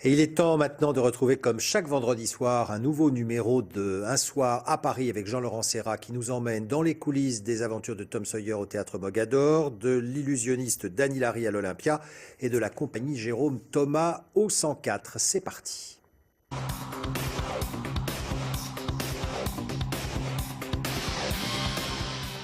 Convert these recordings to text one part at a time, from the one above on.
Et il est temps maintenant de retrouver comme chaque vendredi soir un nouveau numéro de Un soir à Paris avec Jean-Laurent Serra qui nous emmène dans les coulisses des aventures de Tom Sawyer au Théâtre Mogador, de l'illusionniste Dany Larry à l'Olympia et de la compagnie Jérôme Thomas au 104. C'est parti.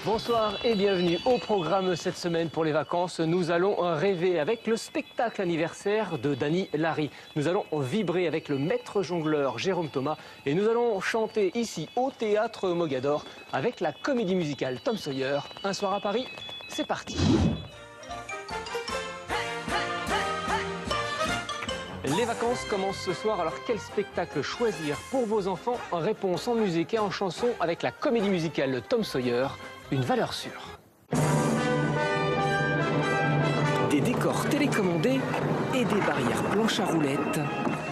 Bonsoir et bienvenue au programme cette semaine pour les vacances. Nous allons rêver avec le spectacle anniversaire de Dany Larry. Nous allons vibrer avec le maître jongleur Jérôme Thomas et nous allons chanter ici au Théâtre Mogador avec la comédie musicale Tom Sawyer. Un soir à Paris, c'est parti. Les vacances commencent ce soir, alors quel spectacle choisir pour vos enfants? Réponse en musique et en chanson avec la comédie musicale Tom Sawyer, une valeur sûre. Des décors télécommandés et des barrières planches à roulettes.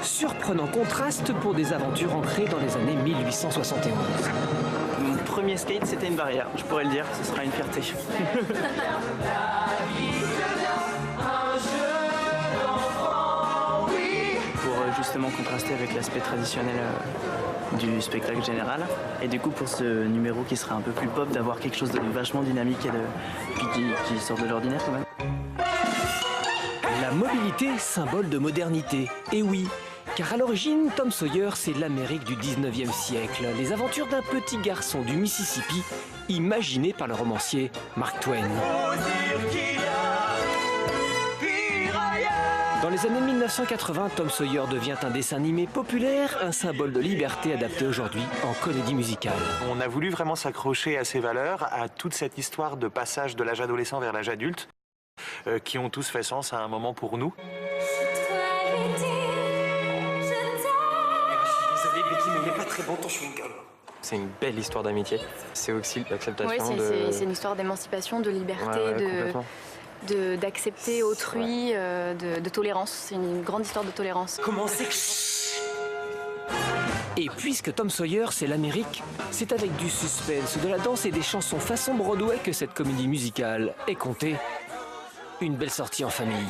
Surprenant contraste pour des aventures ancrées dans les années 1871. Mon premier skate, c'était une barrière, je pourrais le dire, ce sera une fierté. Justement contrasté avec l'aspect traditionnel du spectacle général. Et du coup, pour ce numéro qui sera un peu plus pop, d'avoir quelque chose de vachement dynamique et qui sort de l'ordinaire quand même. La mobilité, symbole de modernité. Et oui, car à l'origine, Tom Sawyer, c'est l'Amérique du 19e siècle. Les aventures d'un petit garçon du Mississippi, imaginé par le romancier Mark Twain. Dans les années 1980, Tom Sawyer devient un dessin animé populaire, un symbole de liberté adapté aujourd'hui en comédie musicale. On a voulu vraiment s'accrocher à ces valeurs, à toute cette histoire de passage de l'âge adolescent vers l'âge adulte, qui ont tous fait sens à un moment pour nous. Désolé Betty, mais il n'est pas très bon ton chewing-gum. C'est une belle histoire d'amitié. C'est aussi l'acceptation c'est une histoire d'émancipation, de liberté, d'accepter autrui, de tolérance. C'est une grande histoire de tolérance. Comment c'est que... Et puisque Tom Sawyer, c'est l'Amérique, c'est avec du suspense, de la danse et des chansons façon Broadway que cette comédie musicale est contée. Une belle sortie en famille.